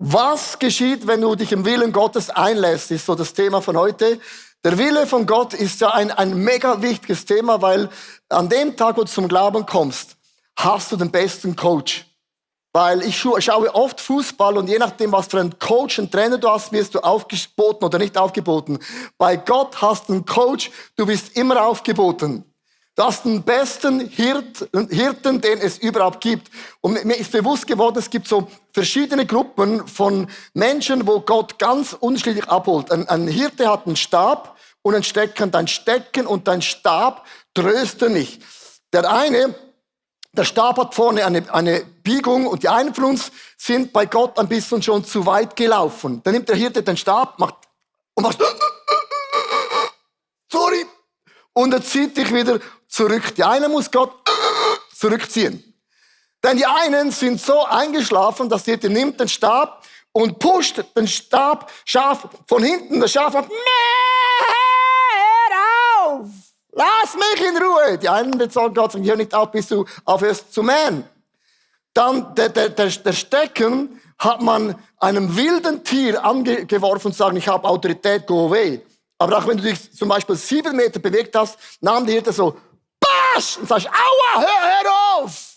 Was geschieht, wenn du dich im Willen Gottes einlässt, ist so das Thema von heute. Der Wille von Gott ist ja ein mega wichtiges Thema, weil an dem Tag, wo du zum Glauben kommst, hast du den besten Coach. Weil ich schaue oft Fußball und je nachdem, was für einen Coach, einen Trainer du hast, wirst du aufgeboten oder nicht aufgeboten. Bei Gott hast du einen Coach, du bist immer aufgeboten. Du hast den besten Hirten, den es überhaupt gibt. Und mir ist bewusst geworden, es gibt so verschiedene Gruppen von Menschen, wo Gott ganz unterschiedlich abholt. Ein Hirte hat einen Stab und ein Stecken. Dein Stecken und dein Stab trösten mich. Der Stab hat vorne eine Biegung und die einen von uns sind bei Gott ein bisschen schon zu weit gelaufen. Dann nimmt der Hirte den Stab, macht sorry, und er zieht dich wieder zurück. Die einen muss Gott zurückziehen. Denn die einen sind so eingeschlafen, dass der Hirte nimmt den Stab und pusht den Stab scharf von hinten. Das Schaf sagt, hör auf! Lass mich in Ruhe. Die einen sagen Gott, hör nicht auf, bis du aufhörst zu mähen. Dann der Stecken hat man einem wilden Tier angeworfen und sagen, ich habe Autorität, go away. Aber auch wenn du dich zum Beispiel 7 Meter bewegt hast, nahm die Hirte so, basch! Und sagst, aua, hör auf!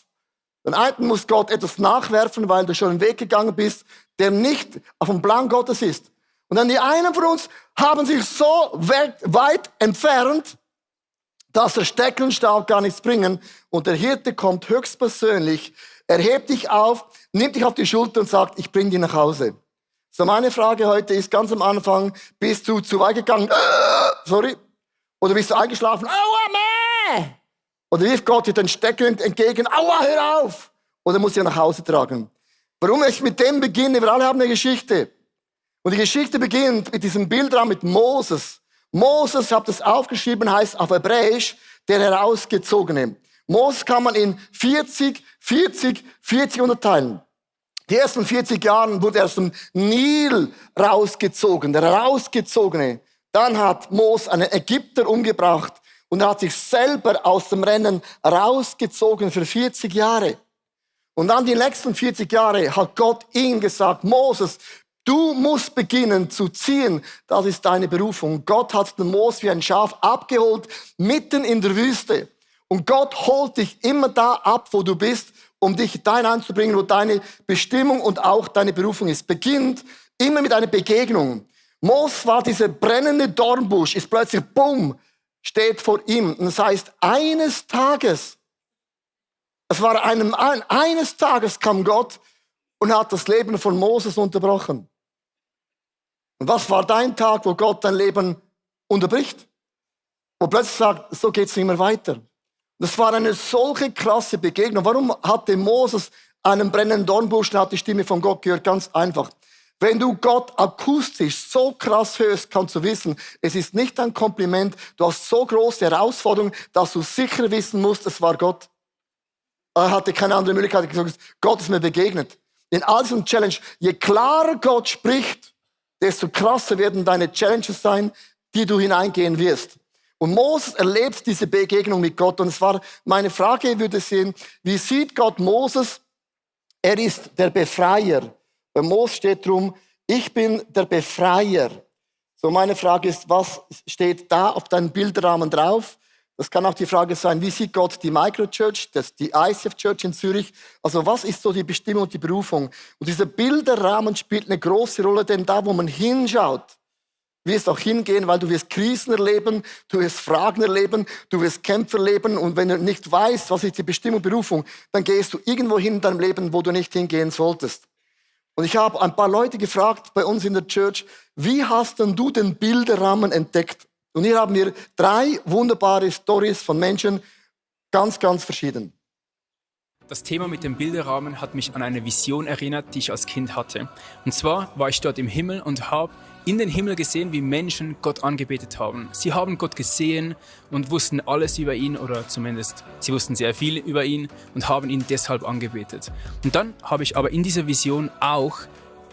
Den einen muss Gott etwas nachwerfen, weil du schon einen Weg gegangen bist, der nicht auf dem Plan Gottes ist. Und dann die einen von uns haben sich so weit entfernt, dass der Steckenstab gar nichts bringen. Und der Hirte kommt höchstpersönlich, er hebt dich auf, nimmt dich auf die Schulter und sagt, ich bring dich nach Hause. So, meine Frage heute ist ganz am Anfang, bist du zu weit gegangen? Sorry. Oder bist du eingeschlafen? Aua, meh! Oder wirft Gott dir den Stecken entgegen? Aua, hör auf! Oder muss ich nach Hause tragen? Warum ich mit dem beginne? Wir alle haben eine Geschichte. Und die Geschichte beginnt mit diesem Bildraum mit Moses. Moses, ich habe das aufgeschrieben, heißt auf Hebräisch der Herausgezogene. Moses kann man in 40 unterteilen. Die ersten 40 Jahren wurde er aus dem Nil rausgezogen, der Herausgezogene. Dann hat Moses einen Ägypter umgebracht und er hat sich selber aus dem Rennen rausgezogen für 40 Jahre. Und dann die nächsten 40 Jahre hat Gott ihm gesagt, Moses, du musst beginnen zu ziehen, das ist deine Berufung. Gott hat den Moses wie ein Schaf abgeholt, mitten in der Wüste. Und Gott holt dich immer da ab, wo du bist, um dich dahin einzubringen, wo deine Bestimmung und auch deine Berufung ist. Beginnt immer mit einer Begegnung. Moses war dieser brennende Dornbusch, ist plötzlich, bumm, steht vor ihm. Und das heißt, eines Tages kam Gott und hat das Leben von Moses unterbrochen. Und was war dein Tag, wo Gott dein Leben unterbricht? Wo plötzlich sagt, so geht's nicht mehr weiter. Das war eine solche krasse Begegnung. Warum hatte Moses einen brennenden Dornbusch und hat die Stimme von Gott gehört? Ganz einfach. Wenn du Gott akustisch so krass hörst, kannst du wissen, es ist nicht ein Kompliment. Du hast so große Herausforderungen, dass du sicher wissen musst, es war Gott. Er hatte keine andere Möglichkeit. Er hat gesagt, Gott ist mir begegnet. In all diesen Challenge, je klarer Gott spricht, desto krasser werden deine Challenges sein, die du hineingehen wirst. Und Moses erlebt diese Begegnung mit Gott. Und es war meine Frage, würde sehen, wie sieht Gott Moses? Er ist der Befreier. Bei Moses steht drum, ich bin der Befreier. So, meine Frage ist, was steht da auf deinem Bilderrahmen drauf? Das kann auch die Frage sein, wie sieht Gott die Microchurch, die ICF Church in Zürich? Also was ist so die Bestimmung und die Berufung? Und dieser Bilderrahmen spielt eine große Rolle, denn da, wo man hinschaut, wirst auch hingehen, weil du wirst Krisen erleben, du wirst Fragen erleben, du wirst Kämpfe erleben. Und wenn du nicht weißt, was ist die Bestimmung und Berufung, dann gehst du irgendwo hin in deinem Leben, wo du nicht hingehen solltest. Und ich habe ein paar Leute gefragt bei uns in der Church, wie hast denn du den Bilderrahmen entdeckt? Und hier haben wir 3 wunderbare Stories von Menschen, ganz, ganz verschieden. Das Thema mit dem Bilderrahmen hat mich an eine Vision erinnert, die ich als Kind hatte. Und zwar war ich dort im Himmel und habe in den Himmel gesehen, wie Menschen Gott angebetet haben. Sie haben Gott gesehen und wussten alles über ihn, oder zumindest sie wussten sehr viel über ihn und haben ihn deshalb angebetet. Und dann habe ich aber in dieser Vision auch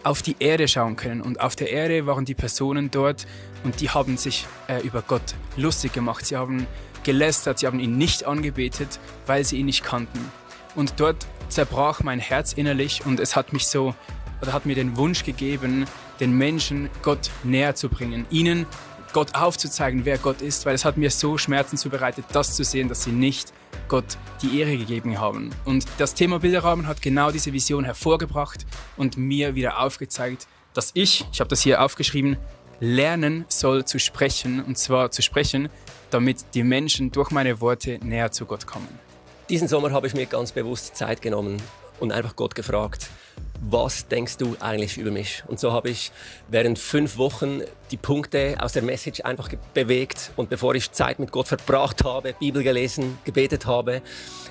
auf die Erde schauen können. Und auf der Erde waren die Personen dort und die haben sich über Gott lustig gemacht. Sie haben gelästert, sie haben ihn nicht angebetet, weil sie ihn nicht kannten. Und dort zerbrach mein Herz innerlich und es hat mich so oder hat mir den Wunsch gegeben, den Menschen Gott näher zu bringen, ihnen Gott aufzuzeigen, wer Gott ist, weil es hat mir so Schmerzen zubereitet, das zu sehen, dass sie nicht Gott die Ehre gegeben haben. Und das Thema Bilderrahmen hat genau diese Vision hervorgebracht und mir wieder aufgezeigt, dass ich habe das hier aufgeschrieben, lernen soll zu sprechen, und zwar zu sprechen, damit die Menschen durch meine Worte näher zu Gott kommen. Diesen Sommer habe ich mir ganz bewusst Zeit genommen und einfach Gott gefragt, was denkst du eigentlich über mich? Und so habe ich während 5 Wochen die Punkte aus der Message einfach bewegt. Und bevor ich Zeit mit Gott verbracht habe, Bibel gelesen, gebetet habe,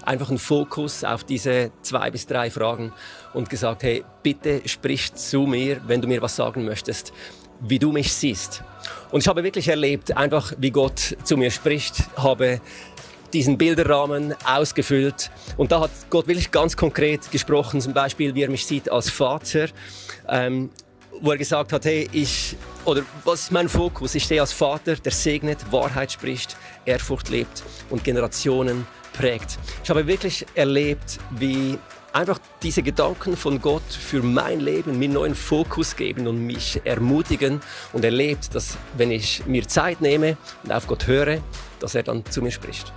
einfach einen Fokus auf diese 2 bis 3 Fragen und gesagt, hey, bitte sprich zu mir, wenn du mir was sagen möchtest, wie du mich siehst. Und ich habe wirklich erlebt, einfach wie Gott zu mir spricht, habe diesen Bilderrahmen ausgefüllt. Und da hat Gott wirklich ganz konkret gesprochen, zum Beispiel, wie er mich sieht als Vater, wo er gesagt hat, hey, was ist mein Fokus? Ich stehe als Vater, der segnet, Wahrheit spricht, Ehrfurcht lebt und Generationen prägt. Ich habe wirklich erlebt, wie einfach diese Gedanken von Gott für mein Leben mir neuen Fokus geben und mich ermutigen, und erlebt, dass, wenn ich mir Zeit nehme und auf Gott höre, dass er dann zu mir spricht.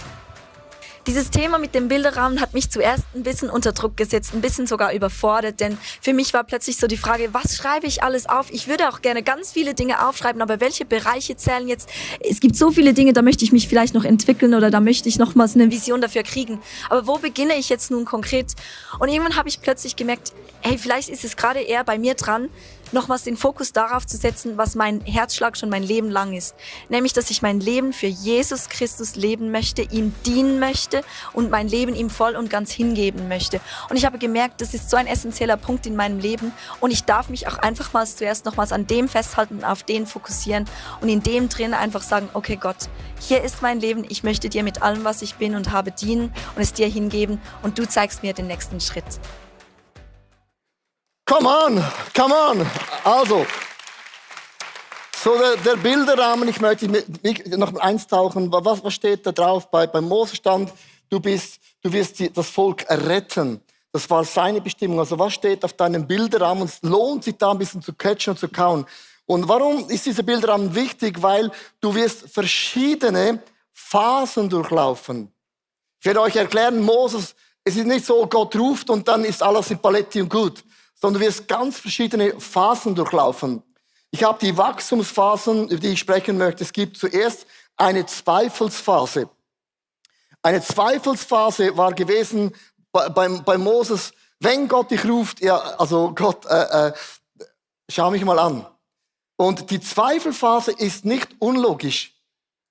Dieses Thema mit dem Bilderrahmen hat mich zuerst ein bisschen unter Druck gesetzt, ein bisschen sogar überfordert, denn für mich war plötzlich so die Frage, was schreibe ich alles auf? Ich würde auch gerne ganz viele Dinge aufschreiben, aber welche Bereiche zählen jetzt? Es gibt so viele Dinge, da möchte ich mich vielleicht noch entwickeln oder da möchte ich nochmals eine Vision dafür kriegen. Aber wo beginne ich jetzt nun konkret? Und irgendwann habe ich plötzlich gemerkt, hey, vielleicht ist es gerade eher bei mir dran, nochmals den Fokus darauf zu setzen, was mein Herzschlag schon mein Leben lang ist. Nämlich, dass ich mein Leben für Jesus Christus leben möchte, ihm dienen möchte und mein Leben ihm voll und ganz hingeben möchte. Und ich habe gemerkt, das ist so ein essentieller Punkt in meinem Leben, und ich darf mich auch einfach mal zuerst nochmals an dem festhalten, auf den fokussieren und in dem drin einfach sagen, okay Gott, hier ist mein Leben, ich möchte dir mit allem, was ich bin und habe, dienen und es dir hingeben, und du zeigst mir den nächsten Schritt. Come on. Also, so der Bilderrahmen, ich möchte noch eintauchen. Was steht da drauf? Bei Mose stand, du wirst das Volk retten. Das war seine Bestimmung. Also was steht auf deinem Bilderrahmen? Es lohnt sich da ein bisschen zu catchen und zu kauen. Und warum ist dieser Bilderrahmen wichtig? Weil du wirst verschiedene Phasen durchlaufen. Ich werde euch erklären, Moses, es ist nicht so, Gott ruft und dann ist alles in Paletti und gut, sondern du wirst ganz verschiedene Phasen durchlaufen. Ich habe die Wachstumsphasen, über die ich sprechen möchte. Es gibt zuerst eine Zweifelsphase. Eine Zweifelsphase war gewesen bei Moses, wenn Gott dich ruft, ja, also Gott, schau mich mal an. Und die Zweifelphase ist nicht unlogisch,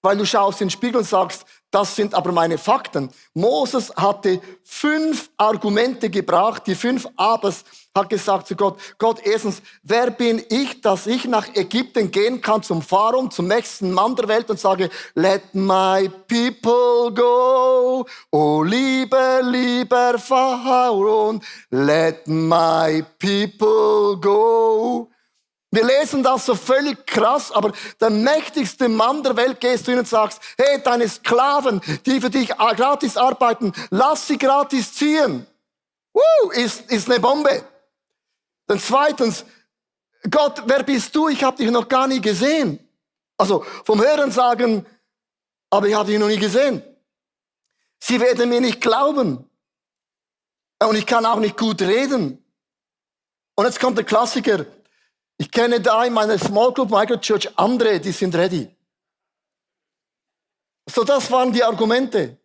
weil du schaust in den Spiegel und sagst, das sind aber meine Fakten. Moses hatte 5 Argumente gebracht, die 5 Abers, hat gesagt zu Gott, Gott, erstens, wer bin ich, dass ich nach Ägypten gehen kann zum Pharao, zum nächsten Mann der Welt und sage, let my people go, oh lieber Pharao, let my people go. Wir lesen das so völlig krass, aber der mächtigste Mann der Welt gehst du hin und sagst, hey, deine Sklaven, die für dich gratis arbeiten, lass sie gratis ziehen. Ist eine Bombe. Dann zweitens, Gott, wer bist du? Ich habe dich noch gar nie gesehen. Also vom Hören sagen, aber ich habe dich noch nie gesehen. Sie werden mir nicht glauben. Und ich kann auch nicht gut reden. Und jetzt kommt der Klassiker. Ich kenne da in meiner Small Group Microchurch andere, die sind ready. So, das waren die Argumente.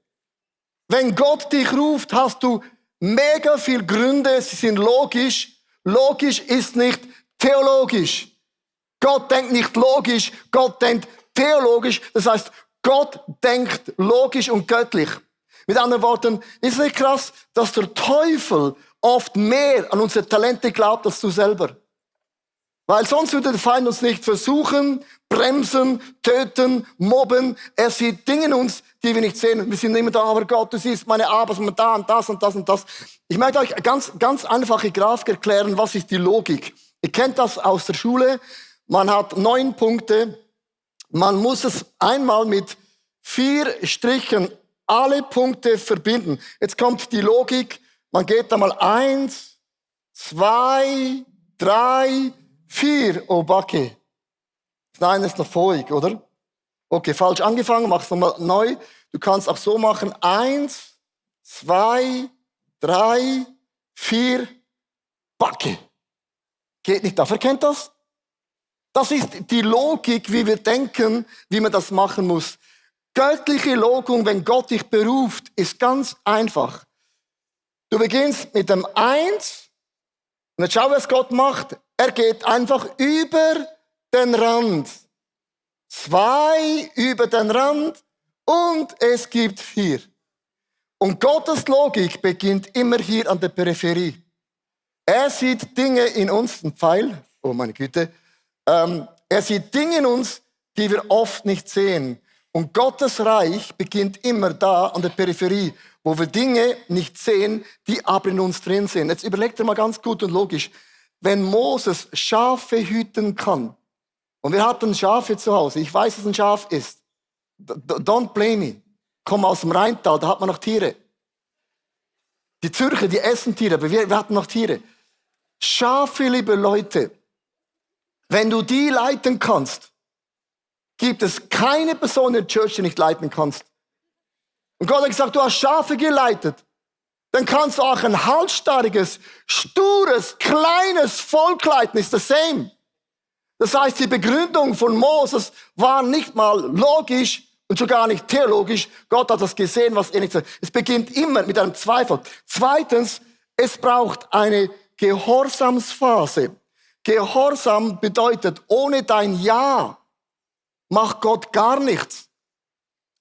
Wenn Gott dich ruft, hast du mega viel Gründe, sie sind logisch. Logisch ist nicht theologisch. Gott denkt nicht logisch, Gott denkt theologisch. Das heißt, Gott denkt logisch und göttlich. Mit anderen Worten, ist es nicht krass, dass der Teufel oft mehr an unsere Talente glaubt als du selber? Weil sonst würde der Feind uns nicht versuchen, bremsen, töten, mobben. Er sieht Dinge in uns, die wir nicht sehen. Wir sind immer da, aber Gott, du siehst meine Arbeit und da und das und das und das. Ich möchte euch ganz einfache Grafik erklären, was ist die Logik. Ihr kennt das aus der Schule. Man hat 9 Punkte. Man muss es einmal mit 4 Strichen alle Punkte verbinden. Jetzt kommt die Logik. Man geht da mal 1, 2, 3, 4. Oh, Backe. Nein, ist noch vorig, oder? Okay, falsch angefangen, mach's nochmal neu. Du kannst auch so machen. 1, 2, 3, 4. Backe. Geht nicht auf. Wer kennt das? Das ist die Logik, wie wir denken, wie man das machen muss. Göttliche Logik, wenn Gott dich beruft, ist ganz einfach. Du beginnst mit dem 1 und jetzt schau, was Gott macht. Er geht einfach über den Rand. 2 über den Rand und es gibt 4. Und Gottes Logik beginnt immer hier an der Peripherie. Er sieht Dinge in uns, ein Pfeil, oh meine Güte, er sieht Dinge in uns, die wir oft nicht sehen. Und Gottes Reich beginnt immer da an der Peripherie, wo wir Dinge nicht sehen, die aber in uns drin sind. Jetzt überlegt ihr mal ganz gut und logisch, wenn Moses Schafe hüten kann, und wir hatten Schafe zu Hause, ich weiß, was ein Schaf ist, don't blame me, komm aus dem Rheintal, da hat man noch Tiere. Die Zürcher, die essen Tiere, aber wir hatten noch Tiere. Schafe, liebe Leute, wenn du die leiten kannst, gibt es keine Person in der Church, die nicht leiten kannst. Und Gott hat gesagt, du hast Schafe geleitet. Dann kannst du auch ein halsstarriges, stures, kleines Volk leiten. Ist das same. Das heißt, die Begründung von Moses war nicht mal logisch und schon gar nicht theologisch. Gott hat das gesehen, was er nicht sagt. Es beginnt immer mit einem Zweifel. Zweitens, es braucht eine Gehorsamsphase. Gehorsam bedeutet, ohne dein Ja macht Gott gar nichts.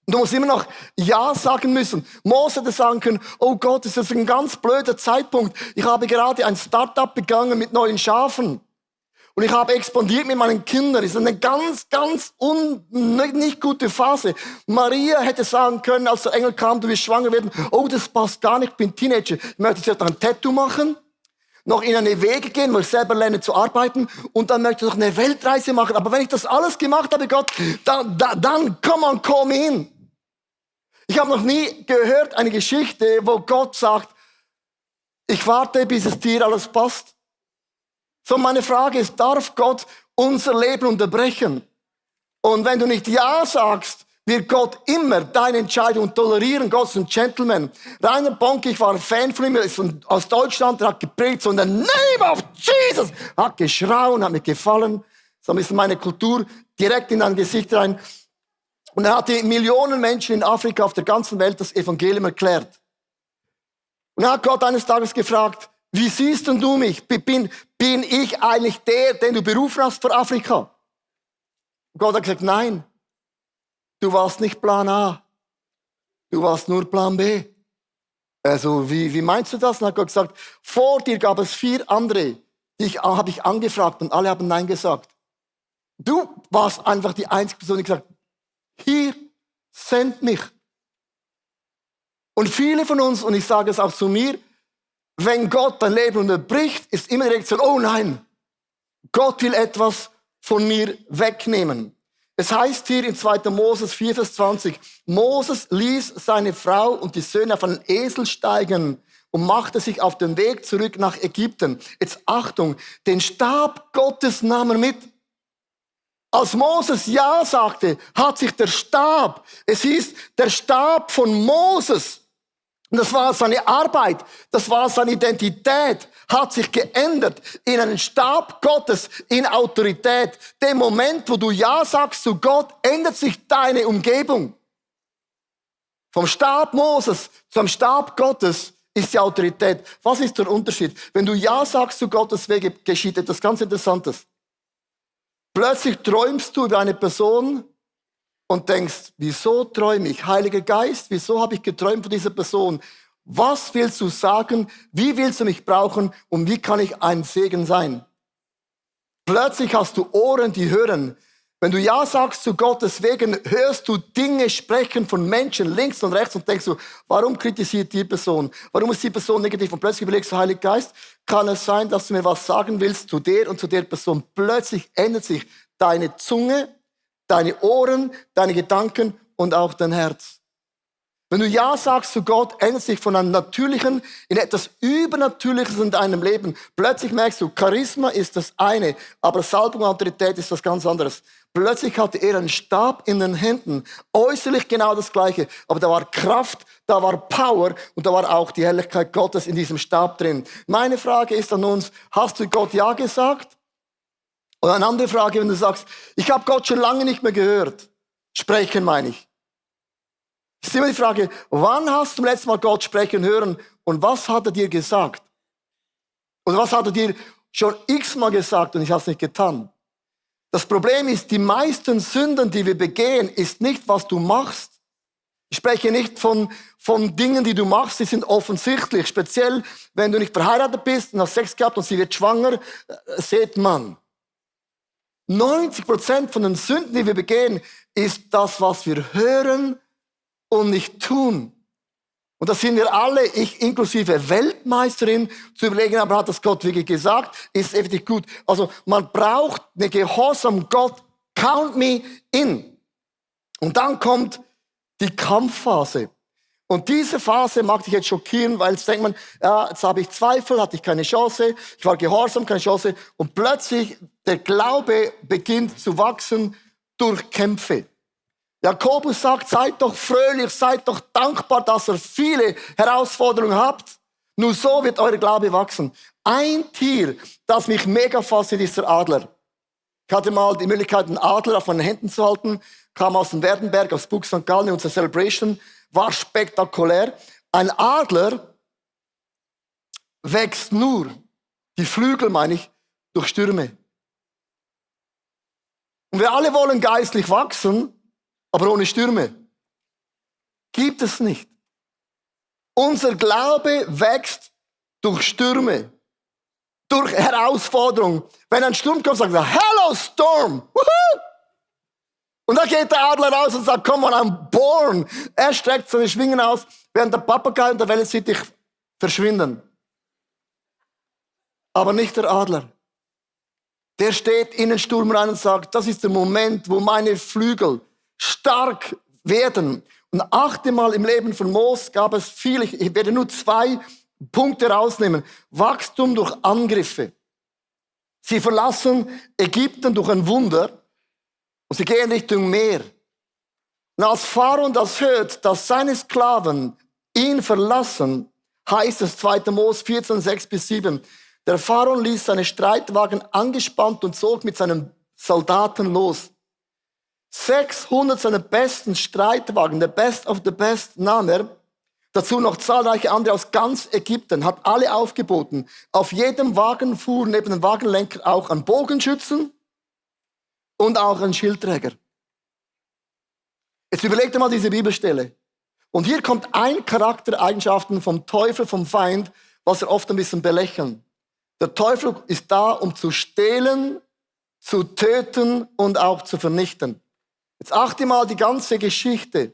Du musst immer noch Ja sagen müssen. Mose hätte sagen können, oh Gott, das ist ein ganz blöder Zeitpunkt. Ich habe gerade ein Start-up begangen mit neuen Schafen. Und ich habe expandiert mit meinen Kindern. Das ist eine ganz nicht gute Phase. Maria hätte sagen können, als der Engel kam, du wirst schwanger werden, oh, das passt gar nicht, ich bin Teenager. Ich möchte jetzt ein Tattoo machen, noch in eine Wege gehen, weil ich selber lerne zu arbeiten und dann möchte ich noch eine Weltreise machen. Aber wenn ich das alles gemacht habe, Gott, dann come on, call me in. Ich habe noch nie gehört eine Geschichte, wo Gott sagt, ich warte, bis es dir alles passt. So, meine Frage ist, darf Gott unser Leben unterbrechen? Und wenn du nicht Ja sagst, wird Gott immer deine Entscheidung tolerieren. Gott ist ein Gentleman. Rainer Bonke, ich war ein Fan von ihm, er ist aus Deutschland, er hat gepredigt, so in the name of Jesus, hat geschrauen, hat mir gefallen. So ein bisschen meine Kultur direkt in dein Gesicht rein. Und er hat die Millionen Menschen in Afrika, auf der ganzen Welt das Evangelium erklärt. Und er hat Gott eines Tages gefragt, wie siehst denn du mich? Bin ich eigentlich der, den du berufen hast für Afrika? Und Gott hat gesagt, nein. Du warst nicht Plan A. Du warst nur Plan B. Also, wie meinst du das? Und hat Gott gesagt, vor dir gab es 4 andere, habe ich angefragt und alle haben Nein gesagt. Du warst einfach die einzige Person, die gesagt hat, hier, send mich. Und viele von uns, und ich sage es auch zu mir, wenn Gott dein Leben unterbricht, ist immer die Reaktion, oh nein, Gott will etwas von mir wegnehmen. Es heißt hier in 2. Moses 4, Vers 20, Moses ließ seine Frau und die Söhne auf einen Esel steigen und machte sich auf den Weg zurück nach Ägypten. Jetzt Achtung, den Stab Gottes nahm er mit. Als Moses Ja sagte, hat sich der Stab, es hieß der Stab von Moses, und das war seine Arbeit, das war seine Identität, hat sich geändert in einen Stab Gottes, in Autorität. Dem Moment, wo du Ja sagst zu Gott, ändert sich deine Umgebung. Vom Stab Moses zum Stab Gottes ist die Autorität. Was ist der Unterschied? Wenn du Ja sagst zu Gottes Wege, geschieht etwas ganz Interessantes. Plötzlich träumst du über eine Person und denkst, wieso träume ich? Heiliger Geist, wieso habe ich geträumt von dieser Person? Was willst du sagen? Wie willst du mich brauchen? Und wie kann ich ein Segen sein? Plötzlich hast du Ohren, die hören. Wenn du Ja sagst zu Gottes Wegen, hörst du Dinge sprechen von Menschen links und rechts und denkst du, warum kritisiert die Person? Warum ist die Person negativ? Und plötzlich überlegst du, Heiliger Geist, kann es sein, dass du mir was sagen willst zu der und zu der Person? Plötzlich ändert sich deine Zunge, deine Ohren, deine Gedanken und auch dein Herz. Wenn du Ja sagst zu Gott, ändert sich von einem Natürlichen in etwas Übernatürliches in deinem Leben. Plötzlich merkst du, Charisma ist das eine, aber Salbung und Autorität ist was ganz anderes. Plötzlich hatte er einen Stab in den Händen, äußerlich genau das Gleiche, aber da war Kraft, da war Power und da war auch die Herrlichkeit Gottes in diesem Stab drin. Meine Frage ist an uns, hast du Gott Ja gesagt? Oder eine andere Frage, wenn du sagst, ich habe Gott schon lange nicht mehr gehört. Sprechen meine ich. Es ist immer die Frage, wann hast du zum letzten Mal Gott sprechen hören und was hat er dir gesagt? Oder was hat er dir schon x-mal gesagt und ich habe es nicht getan? Das Problem ist, die meisten Sünden, die wir begehen, ist nicht, was du machst. Ich spreche nicht von Dingen, die du machst, die sind offensichtlich. Speziell, wenn du nicht verheiratet bist und hast Sex gehabt und sie wird schwanger, sieht man. 90% von den Sünden, die wir begehen, ist das, was wir hören und nicht tun. Und das sind wir alle, ich inklusive Weltmeisterin, zu überlegen, aber hat das Gott wirklich gesagt? Ist effektiv gut? Also man braucht eine Gehorsam Gott, count me in. Und dann kommt die Kampfphase. Und diese Phase mag dich jetzt schockieren, weil jetzt denkt man, ja, jetzt habe ich Zweifel, hatte ich keine Chance, ich war gehorsam, keine Chance. Und plötzlich der Glaube beginnt zu wachsen durch Kämpfe. Jakobus sagt, seid doch fröhlich, seid doch dankbar, dass ihr viele Herausforderungen habt. Nur so wird eure Glaube wachsen. Ein Tier, das mich mega fasziniert, ist der Adler. Ich hatte mal die Möglichkeit, einen Adler auf meinen Händen zu halten, kam aus dem Werdenberg, aus Burg St. Gallen, unsere Celebration, war spektakulär. Ein Adler wächst nur, die Flügel meine ich, durch Stürme. Und wir alle wollen geistlich wachsen, aber ohne Stürme. Gibt es nicht. Unser Glaube wächst durch Stürme, durch Herausforderungen. Wenn ein Sturm kommt, sagt er, hello Storm! Woohoo! Und dann geht der Adler raus und sagt, come on, I'm born. Er streckt seine Schwingen aus, während der Papagei und der Wellensittich verschwinden. Aber nicht der Adler. Der steht in den Sturm rein und sagt, das ist der Moment, wo meine Flügel stark werden. Und 8. Mal im Leben von Mose gab es viel, ich werde nur 2 Punkte rausnehmen. Wachstum durch Angriffe. Sie verlassen Ägypten durch ein Wunder und sie gehen Richtung Meer. Und als Pharao das hört, dass seine Sklaven ihn verlassen, heißt es 2. Mose 14, 6-7. Der Pharao ließ seine Streitwagen angespannt und zog mit seinen Soldaten los. 600 seiner besten Streitwagen, der Best of the Best, nahm er. Dazu noch zahlreiche andere aus ganz Ägypten, hat alle aufgeboten. Auf jedem Wagen fuhr neben dem Wagenlenker auch ein Bogenschützen und auch ein Schildträger. Jetzt überleg dir mal diese Bibelstelle. Und hier kommt ein Charaktereigenschaften vom Teufel, vom Feind, was wir oft ein bisschen belächeln. Der Teufel ist da, um zu stehlen, zu töten und auch zu vernichten. Jetzt achte mal die ganze Geschichte.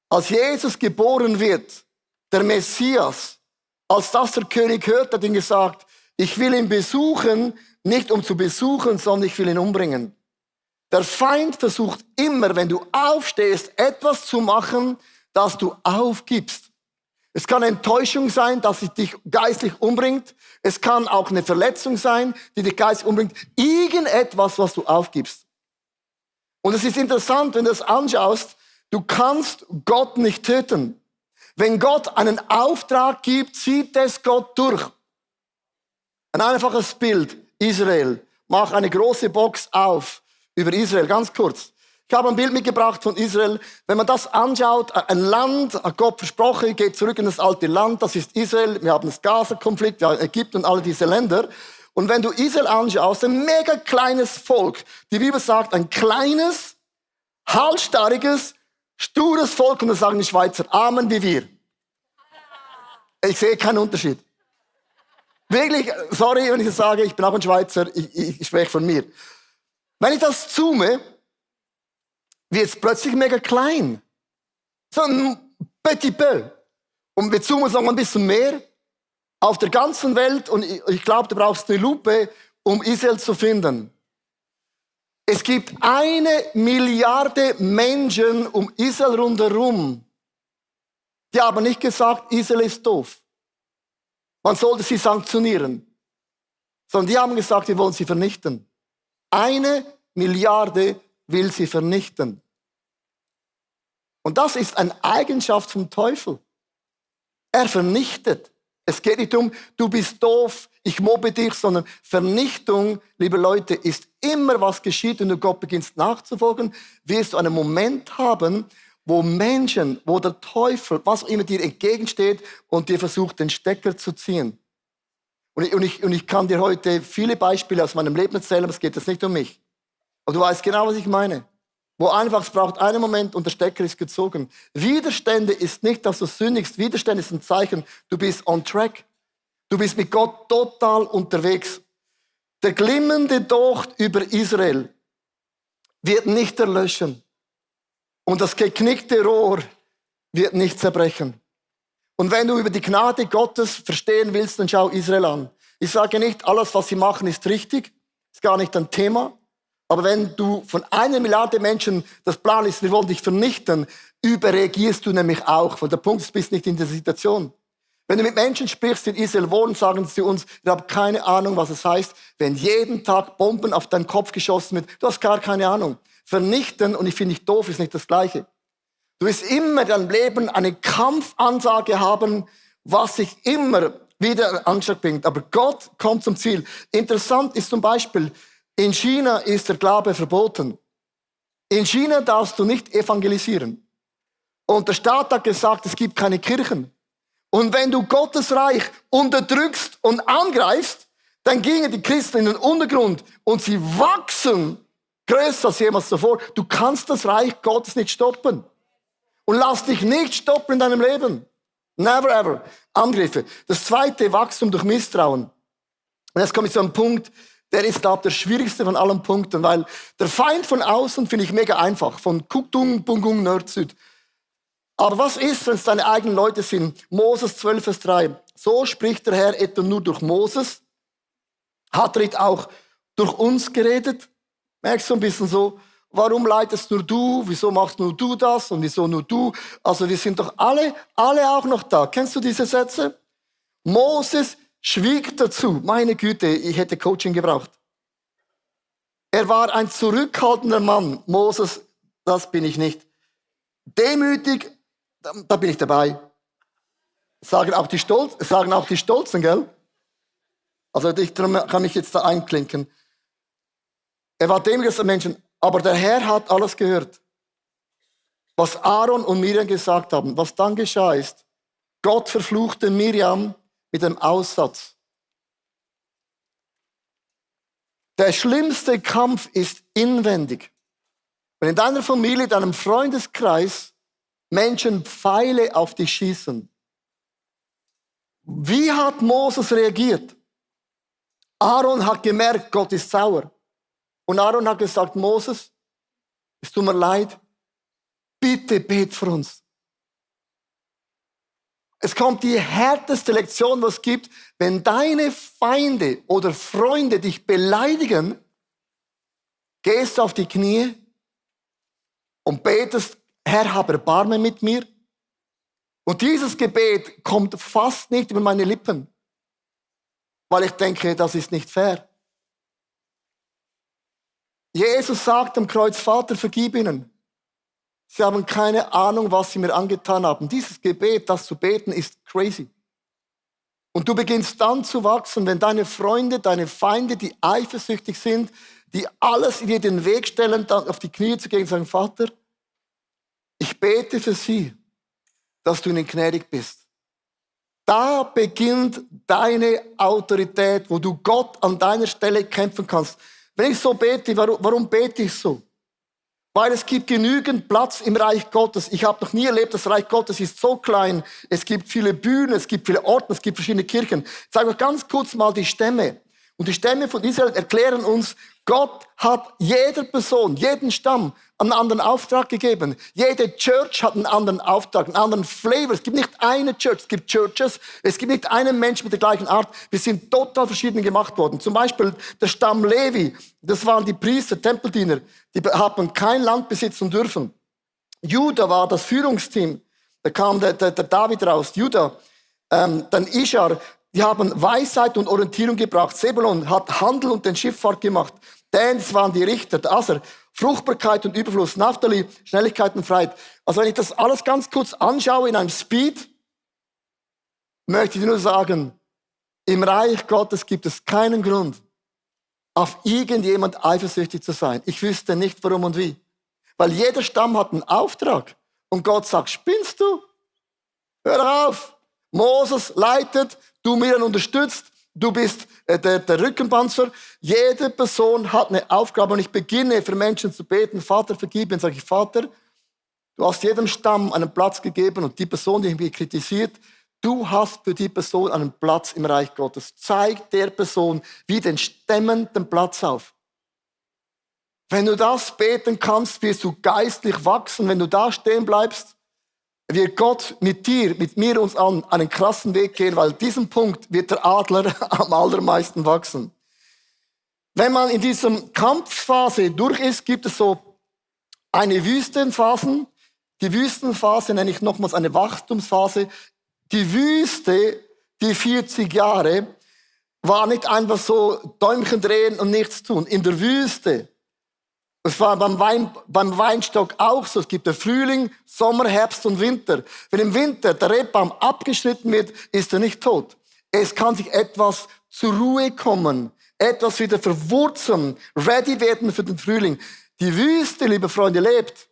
Als Jesus geboren wird, der Messias, als das der König hört, hat ihn gesagt, ich will ihn besuchen, nicht um zu besuchen, sondern ich will ihn umbringen. Der Feind versucht immer, wenn du aufstehst, etwas zu machen, das du aufgibst. Es kann eine Enttäuschung sein, dass sie dich geistlich umbringt. Es kann auch eine Verletzung sein, die dich geistlich umbringt. Irgendetwas, was du aufgibst. Und es ist interessant, wenn du das anschaust, du kannst Gott nicht töten. Wenn Gott einen Auftrag gibt, zieht es Gott durch. Ein einfaches Bild, Israel. Mach eine große Box auf über Israel, ganz kurz. Ich habe ein Bild mitgebracht von Israel. Wenn man das anschaut, ein Land, hat Gott versprochen, geht zurück in das alte Land, das ist Israel. Wir haben das Gaza-Konflikt, wir haben Ägypten und alle diese Länder. Und wenn du Israel anschaust, ein mega kleines Volk. Die Bibel sagt, ein kleines, halsstarriges, stures Volk. Und dann sagen die Schweizer, Amen wie wir. Ich sehe keinen Unterschied. Wirklich, sorry, wenn ich das sage, ich bin auch ein Schweizer, ich spreche von mir. Wenn ich das zoome, wird es plötzlich mega klein. So ein petit peu. Und wir zoomen noch ein bisschen mehr. Auf der ganzen Welt, und ich glaube, du brauchst eine Lupe, um Israel zu finden. Es gibt 1 Milliarde Menschen um Israel rundherum. Die haben nicht gesagt, Israel ist doof. Man sollte sie sanktionieren. Sondern die haben gesagt, wir wollen sie vernichten. 1 Milliarde will sie vernichten. Und das ist eine Eigenschaft vom Teufel. Er vernichtet. Es geht nicht um, du bist doof, ich mobbe dich, sondern Vernichtung, liebe Leute, ist immer, was geschieht, wenn du Gott beginnst nachzufolgen, wirst du einen Moment haben, wo Menschen, wo der Teufel, was auch immer dir entgegensteht und dir versucht, den Stecker zu ziehen. Und ich kann dir heute viele Beispiele aus meinem Leben erzählen, aber es geht jetzt nicht um mich. Aber du weißt genau, was ich meine. Wo einfach, es braucht einen Moment und der Stecker ist gezogen. Widerstände ist nicht, dass du sündigst. Widerstände ist ein Zeichen, du bist on track. Du bist mit Gott total unterwegs. Der glimmende Docht über Israel wird nicht erlöschen. Und das geknickte Rohr wird nicht zerbrechen. Und wenn du über die Gnade Gottes verstehen willst, dann schau Israel an. Ich sage nicht, alles, was sie machen, ist richtig. Ist gar nicht ein Thema. Aber wenn du von 1 Milliarde Menschen das Plan ist, wir wollen dich vernichten, überreagierst du nämlich auch. Weil der Punkt ist, du bist nicht in der Situation. Wenn du mit Menschen sprichst, die in Israel wohnen, sagen sie uns, ich habe keine Ahnung, was es heißt, wenn jeden Tag Bomben auf deinen Kopf geschossen wird. Du hast gar keine Ahnung. Vernichten, und ich finde dich doof, ist nicht das Gleiche. Du wirst immer in deinem Leben eine Kampfansage haben, was sich immer wieder Anschlag bringt. Aber Gott kommt zum Ziel. Interessant ist zum Beispiel, in China ist der Glaube verboten. In China darfst du nicht evangelisieren. Und der Staat hat gesagt, es gibt keine Kirchen. Und wenn du Gottes Reich unterdrückst und angreifst, dann gingen die Christen in den Untergrund und sie wachsen größer als jemals zuvor. Du kannst das Reich Gottes nicht stoppen. Und lass dich nicht stoppen in deinem Leben. Never ever. Angriffe. Das zweite, Wachstum durch Misstrauen. Und jetzt komme ich zu einem Punkt, der ist, glaube ich, der schwierigste von allen Punkten, weil der Feind von außen finde ich mega einfach. Von Kuktung, Bungung, Nord, Süd. Aber was ist, wenn es deine eigenen Leute sind? Moses 12, Vers 3. So spricht der Herr etwa nur durch Moses. Hat er nicht auch durch uns geredet? Merkst du ein bisschen so, warum leitest nur du? Wieso machst nur du das? Und wieso nur du? Also wir sind doch alle auch noch da. Kennst du diese Sätze? Moses schwieg dazu. Meine Güte, ich hätte Coaching gebraucht. Er war ein zurückhaltender Mann. Moses, das bin ich nicht. Demütig, da bin ich dabei. Sagen auch die Stolzen, gell? Also ich kann mich jetzt da einklinken. Er war demütiger Menschen, aber der Herr hat alles gehört. Was Aaron und Miriam gesagt haben. Was dann geschah ist, Gott verfluchte Miriam mit dem Aussatz. Der schlimmste Kampf ist inwendig. Wenn in deiner Familie, deinem Freundeskreis Menschen Pfeile auf dich schießen. Wie hat Moses reagiert? Aaron hat gemerkt, Gott ist sauer. Und Aaron hat gesagt, Moses, es tut mir leid, bitte bet für uns. Es kommt die härteste Lektion, was es gibt, wenn deine Feinde oder Freunde dich beleidigen, gehst du auf die Knie und betest, Herr, hab Erbarmen mit mir. Und dieses Gebet kommt fast nicht über meine Lippen, weil ich denke, das ist nicht fair. Jesus sagt am Kreuz, Vater, vergib ihnen. Sie haben keine Ahnung, was sie mir angetan haben. Dieses Gebet, das zu beten, ist crazy. Und du beginnst dann zu wachsen, wenn deine Freunde, deine Feinde, die eifersüchtig sind, die alles in dir den Weg stellen, dann auf die Knie zu gehen und sagen, Vater, ich bete für sie, dass du ihnen gnädig bist. Da beginnt deine Autorität, wo du Gott an deiner Stelle kämpfen kannst. Wenn ich so bete, warum bete ich so? Weil es gibt genügend Platz im Reich Gottes. Ich habe noch nie erlebt, das Reich Gottes ist so klein. Es gibt viele Bühnen, es gibt viele Orte, es gibt verschiedene Kirchen. Ich zeige euch ganz kurz mal die Stämme. Und die Stämme von Israel erklären uns, Gott hat jeder Person, jeden Stamm einen anderen Auftrag gegeben. Jede Church hat einen anderen Auftrag, einen anderen Flavor. Es gibt nicht eine Church, es gibt Churches. Es gibt nicht einen Mensch mit der gleichen Art. Wir sind total verschieden gemacht worden. Zum Beispiel der Stamm Levi, das waren die Priester, Tempeldiener. Die haben kein Land besitzen dürfen. Juda war das Führungsteam. Da kam der David raus, Judah, dann Ischar, die haben Weisheit und Orientierung gebracht. Zebulon hat Handel und den Schifffahrt gemacht. Dan, das waren die Richter. Der Aser, Fruchtbarkeit und Überfluss. Naphtali, Schnelligkeit und Freiheit. Also wenn ich das alles ganz kurz anschaue in einem Speed, möchte ich nur sagen, im Reich Gottes gibt es keinen Grund, auf irgendjemand eifersüchtig zu sein. Ich wüsste nicht, warum und wie. Weil jeder Stamm hat einen Auftrag. Und Gott sagt, spinnst du? Hör auf. Moses leitet, du Miriam unterstützt, du bist der Rückenpanzer. Jede Person hat eine Aufgabe und ich beginne für Menschen zu beten, Vater, vergib mir. Sage ich, Vater, du hast jedem Stamm einen Platz gegeben und die Person, die mich kritisiert, du hast für die Person einen Platz im Reich Gottes. Zeig der Person wie den Stämmen den Platz auf. Wenn du das beten kannst, wirst du geistlich wachsen. Wenn du da stehen bleibst, wird Gott mit dir, mit mir uns an einen krassen Weg gehen, weil diesen Punkt wird der Adler am allermeisten wachsen. Wenn man in diesem Kampfphase durch ist, gibt es so eine Wüstenphase. Die Wüstenphase nenne ich nochmals eine Wachstumsphase. Die Wüste, die 40 Jahre, war nicht einfach so Däumchen drehen und nichts tun. In der Wüste, das war beim Weinstock auch so. Es gibt den Frühling, Sommer, Herbst und Winter. Wenn im Winter der Rebbaum abgeschnitten wird, ist er nicht tot. Es kann sich etwas zur Ruhe kommen, etwas wieder verwurzeln, ready werden für den Frühling. Die Wüste, liebe Freunde, lebt.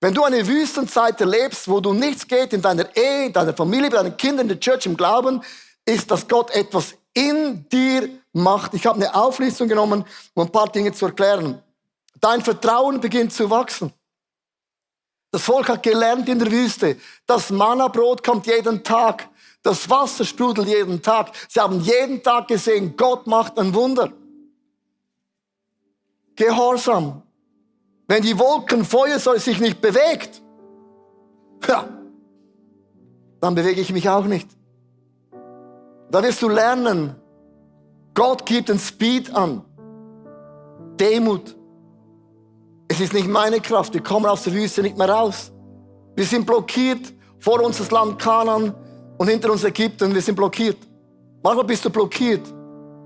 Wenn du eine Wüstenzeit erlebst, wo du nichts geht in deiner Ehe, in deiner Familie, bei deinen Kindern, in der Church, im Glauben, ist, dass Gott etwas in dir macht. Ich habe eine Auflistung genommen, um ein paar Dinge zu erklären. Dein Vertrauen beginnt zu wachsen. Das Volk hat gelernt in der Wüste. Das Mannabrot kommt jeden Tag. Das Wasser sprudelt jeden Tag. Sie haben jeden Tag gesehen, Gott macht ein Wunder. Gehorsam. Wenn die Wolkenfeuer sich nicht bewegt, ja, dann bewege ich mich auch nicht. Da wirst du lernen, Gott gibt den Speed an. Demut. Es ist nicht meine Kraft, wir kommen aus der Wüste nicht mehr raus. Wir sind blockiert, vor uns das Land Kanaan und hinter uns Ägypten, wir sind blockiert. Manchmal bist du blockiert.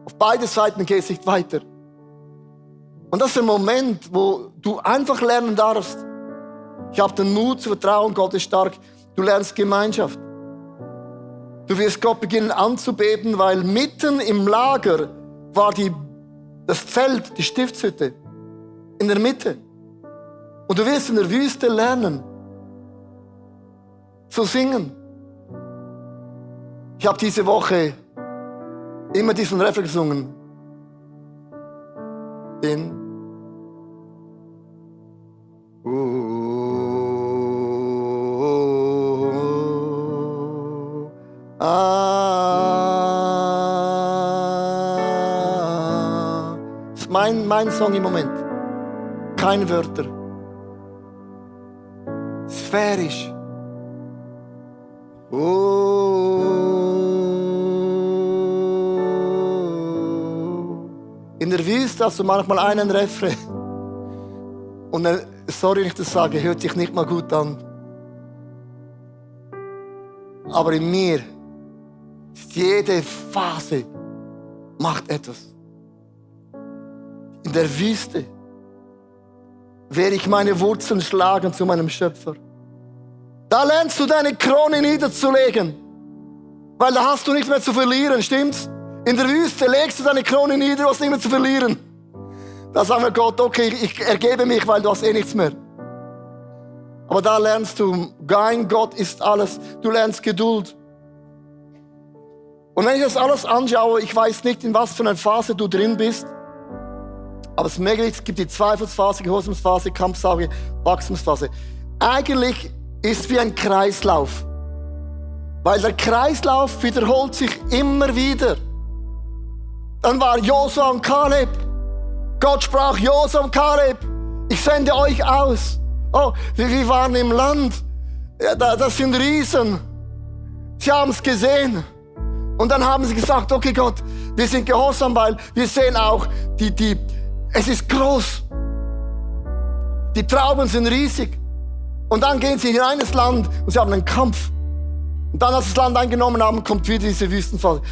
Auf beide Seiten geht es nicht weiter. Und das ist der Moment, wo du einfach lernen darfst. Ich habe den Mut zu vertrauen, Gott ist stark. Du lernst Gemeinschaft. Du wirst Gott beginnen anzubeten, weil mitten im Lager war das Zelt, die Stiftshütte, in der Mitte. Und du wirst in der Wüste lernen, zu singen. Ich habe diese Woche immer diesen Refrain gesungen. Das ist mein Song im Moment. Keine Wörter. Sphärisch. In der Wüste hast du manchmal einen Refrain. Und sorry, wenn ich das sage, hört sich nicht mal gut an. Aber in mir ist jede Phase macht etwas. In der Wüste werde ich meine Wurzeln schlagen zu meinem Schöpfer. Da lernst du deine Krone niederzulegen. Weil da hast du nichts mehr zu verlieren, stimmt's? In der Wüste legst du deine Krone nieder, du hast nichts mehr zu verlieren. Da sagen wir Gott, okay, ich ergebe mich, weil du hast eh nichts mehr. Aber da lernst du, dein Gott ist alles. Du lernst Geduld. Und wenn ich das alles anschaue, ich weiß nicht, in was für einer Phase du drin bist. Aber es gibt die Zweifelsphase, Gehorsamsphase, Kampfphase, Wachstumsphase. Eigentlich ist es wie ein Kreislauf. Weil der Kreislauf wiederholt sich immer wieder. Dann war Josua und Kaleb. Gott sprach Josua und Kaleb, ich sende euch aus. Oh, wir waren im Land. Ja, das sind Riesen. Sie haben es gesehen. Und dann haben sie gesagt, okay Gott, wir sind gehorsam, weil wir sehen auch, es ist groß. Die Trauben sind riesig. Und dann gehen sie hinein ins Land und sie haben einen Kampf. Und dann, als sie das Land eingenommen haben, kommt wieder diese Wüstenphase.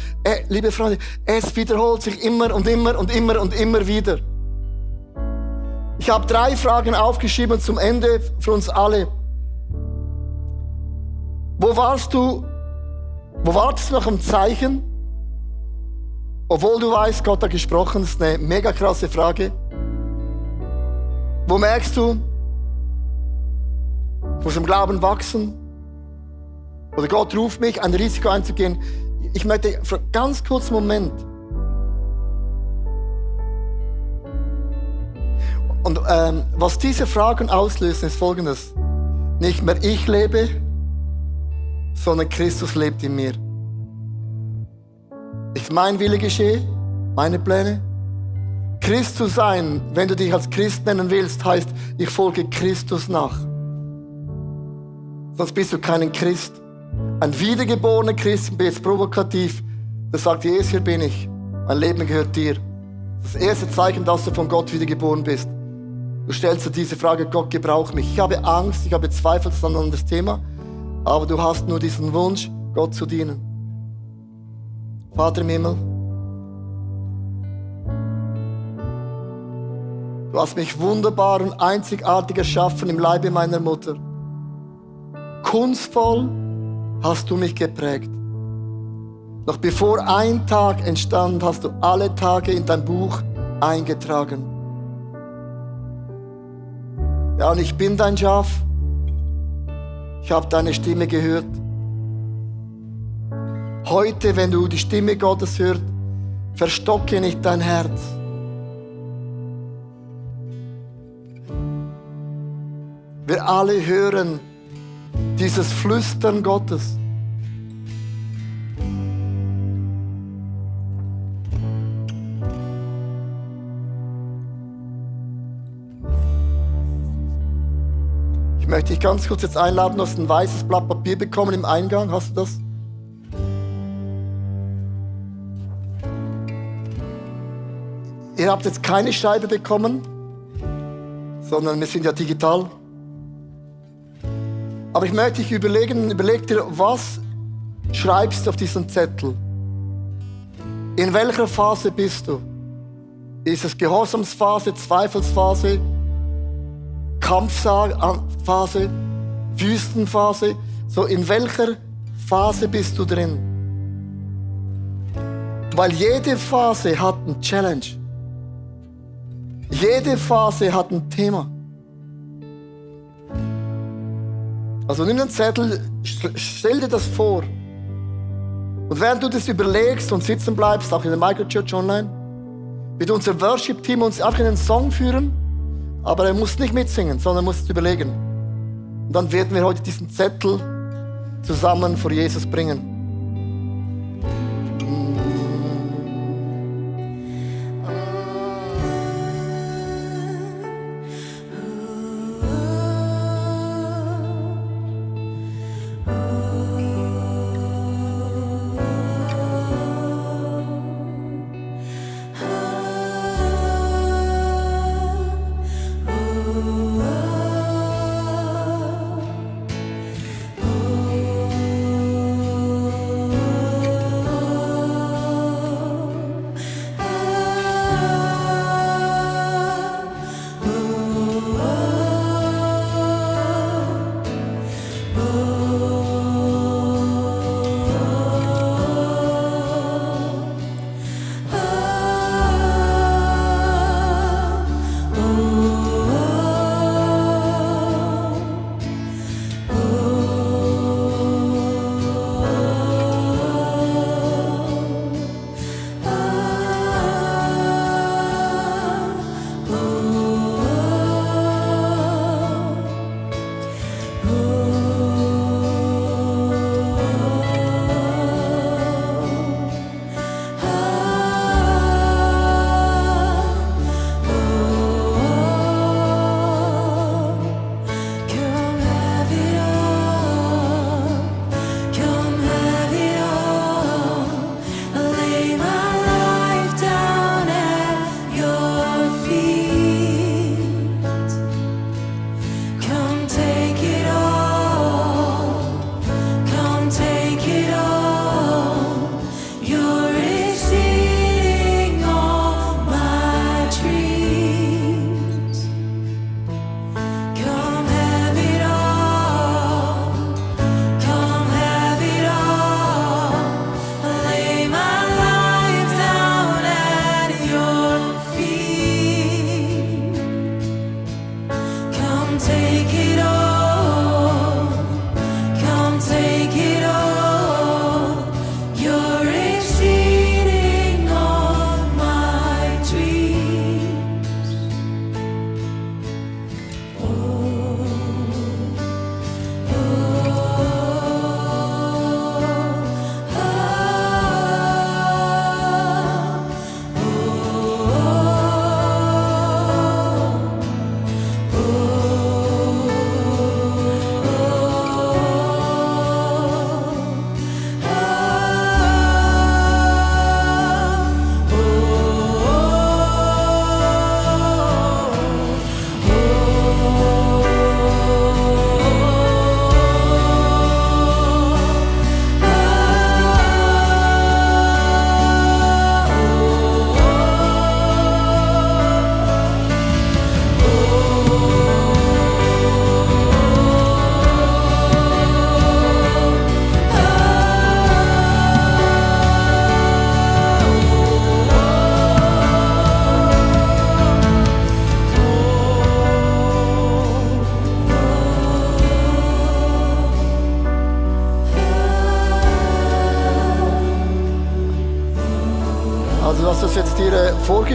Liebe Freunde, es wiederholt sich immer und immer und immer und immer wieder. Ich habe 3 Fragen aufgeschrieben zum Ende für uns alle. Wo wartest du noch am Zeichen? Obwohl du weißt, Gott hat gesprochen, das ist eine mega krasse Frage. Wo merkst du, ich muss im Glauben wachsen? Oder Gott ruft mich, ein Risiko einzugehen. Ich möchte für einen ganz kurzen Moment. Und was diese Fragen auslösen, ist Folgendes. Nicht mehr ich lebe, sondern Christus lebt in mir. Nicht mein Wille geschehe, meine Pläne. Christus sein, wenn du dich als Christ nennen willst, heißt, ich folge Christus nach. Sonst bist du kein Christ. Ein wiedergeborener Christ, ich bin jetzt provokativ, der sagt, Jesus, hier bin ich. Mein Leben gehört dir. Das erste Zeichen, dass du von Gott wiedergeboren bist. Du stellst dir diese Frage, Gott, gebrauch mich. Ich habe Angst, ich habe Zweifel, das ist ein anderes Thema. Aber du hast nur diesen Wunsch, Gott zu dienen. Vater im Himmel, du hast mich wunderbar und einzigartig erschaffen im Leibe meiner Mutter. Kunstvoll hast du mich geprägt. Noch bevor ein Tag entstand, hast du alle Tage in dein Buch eingetragen. Ja, und ich bin dein Schaf. Ich habe deine Stimme gehört. Heute, wenn du die Stimme Gottes hörst, verstocke nicht dein Herz. Wir alle hören dieses Flüstern Gottes. Ich möchte dich ganz kurz jetzt einladen, du hast ein weißes Blatt Papier bekommen im Eingang. Hast du das? Ihr habt jetzt keine Scheibe bekommen, sondern wir sind ja digital. Aber ich möchte dich überleg dir, was schreibst du auf diesen Zettel? In welcher Phase bist du? Ist es Gehorsamsphase, Zweifelsphase, Kampfphase, Wüstenphase? So, in welcher Phase bist du drin? Weil jede Phase hat eine Challenge. Jede Phase hat ein Thema. Also nimm den Zettel, stell dir das vor. Und während du das überlegst und sitzen bleibst, auch in der Microchurch Online, wird unser Worship-Team uns einfach in einen Song führen, aber er muss nicht mitsingen, sondern er muss es überlegen. Und dann werden wir heute diesen Zettel zusammen vor Jesus bringen.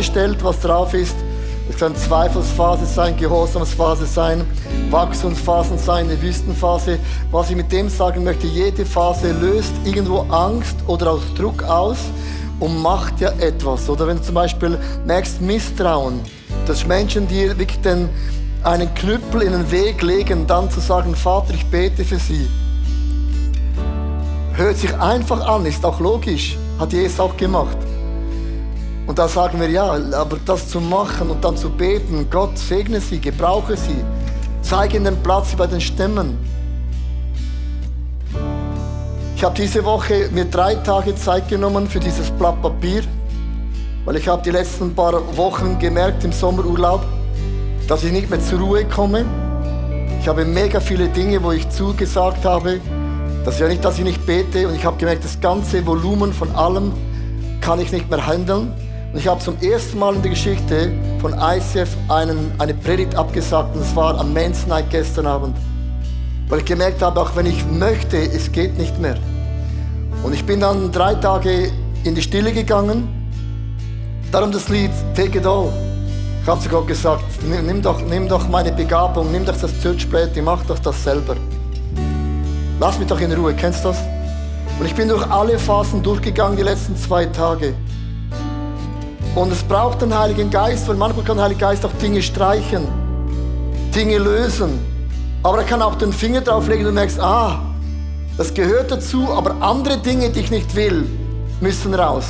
aufgestellt, was drauf ist. Es kann Zweifelsphase sein, Gehorsamsphase sein, Wachstumsphasen sein, eine Wüstenphase. Was ich mit dem sagen möchte, jede Phase löst irgendwo Angst oder auch Druck aus und macht ja etwas. Oder wenn du zum Beispiel merkst Misstrauen, dass Menschen dir wirklich einen Knüppel in den Weg legen, dann zu sagen, Vater, ich bete für sie. Hört sich einfach an, ist auch logisch, hat Jesus auch gemacht. Und da sagen wir, ja, aber das zu machen und dann zu beten, Gott segne sie, gebrauche sie, zeige ihnen den Platz bei den Stämmen. Ich habe diese Woche mir 3 Tage Zeit genommen für dieses Blatt Papier, weil ich habe die letzten paar Wochen gemerkt im Sommerurlaub, dass ich nicht mehr zur Ruhe komme. Ich habe mega viele Dinge, wo ich zugesagt habe. Das ist ja nicht, dass ich nicht bete. Und ich habe gemerkt, das ganze Volumen von allem kann ich nicht mehr handeln. Und ich habe zum ersten Mal in der Geschichte von ICF eine Predigt abgesagt. Und das war am Men's Night gestern Abend. Weil ich gemerkt habe, auch wenn ich möchte, es geht nicht mehr. Und ich bin dann 3 Tage in die Stille gegangen. Darum das Lied Take It All. Ich habe zu Gott gesagt, nimm doch meine Begabung, nimm doch das Church-Planting, mach doch das selber. Lass mich doch in Ruhe, kennst du das? Und ich bin durch alle Phasen durchgegangen die letzten 2 Tage. Und es braucht den Heiligen Geist, weil manchmal kann der Heilige Geist auch Dinge streichen, Dinge lösen. Aber er kann auch den Finger drauflegen und du merkst, das gehört dazu, aber andere Dinge, die ich nicht will, müssen raus.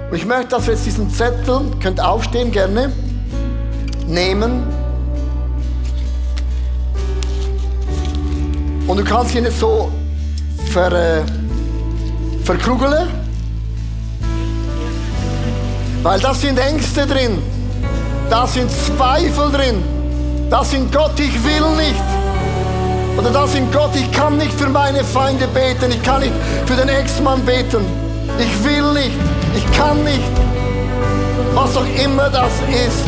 Und ich möchte, dass wir jetzt diesen Zettel, könnt aufstehen gerne, nehmen. Und du kannst ihn jetzt so verkrugeln. Weil da sind Ängste drin, da sind Zweifel drin, da sind Gott, ich will nicht. Oder da sind Gott, ich kann nicht für meine Feinde beten, ich kann nicht für den Ex-Mann beten. Ich will nicht, ich kann nicht. Was auch immer das ist.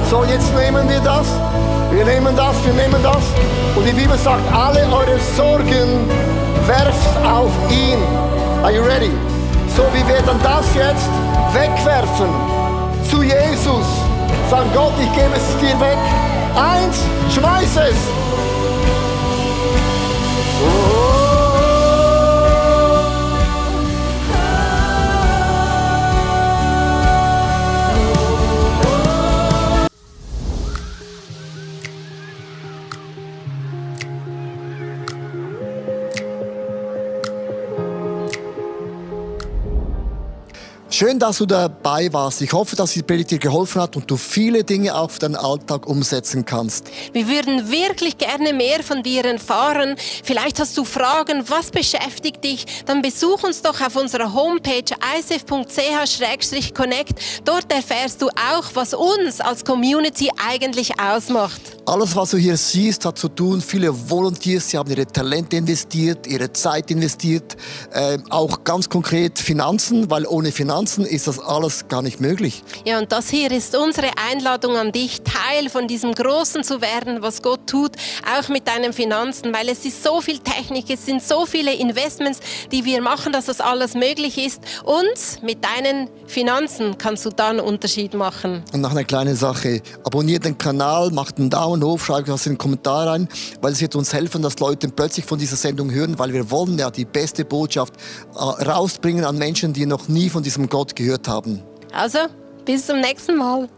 So, jetzt nehmen wir das. Wir nehmen das. Und die Bibel sagt, alle eure Sorgen werft auf ihn. Are you ready? So, wir werden das jetzt wegwerfen. Zu Jesus. Sagen, Gott, ich gebe es dir weg. 1, schmeiß es. Schön, dass du dabei warst. Ich hoffe, dass die Predigt dir geholfen hat und du viele Dinge auch für deinen Alltag umsetzen kannst. Wir würden wirklich gerne mehr von dir erfahren. Vielleicht hast du Fragen, was beschäftigt dich? Dann besuch uns doch auf unserer Homepage icf.ch/connect. Dort erfährst du auch, was uns als Community eigentlich ausmacht. Alles, was du hier siehst, hat zu tun. Viele Volunteers, sie haben ihre Talente investiert, ihre Zeit investiert. Auch ganz konkret Finanzen, weil ohne Finanzen ist das alles gar nicht möglich. Ja, und das hier ist unsere Einladung an dich, Teil von diesem Großen zu werden, was Gott tut, auch mit deinen Finanzen, weil es ist so viel Technik, es sind so viele Investments, die wir machen, dass das alles möglich ist. Und mit deinen Finanzen kannst du da einen Unterschied machen. Und noch eine kleine Sache, abonniert den Kanal, macht einen Daumen hoch, schreibt was in den Kommentar rein, weil es wird uns helfen, dass Leute plötzlich von dieser Sendung hören, weil wir wollen ja die beste Botschaft rausbringen an Menschen, die noch nie von diesem Gott gehört haben. Also, bis zum nächsten Mal.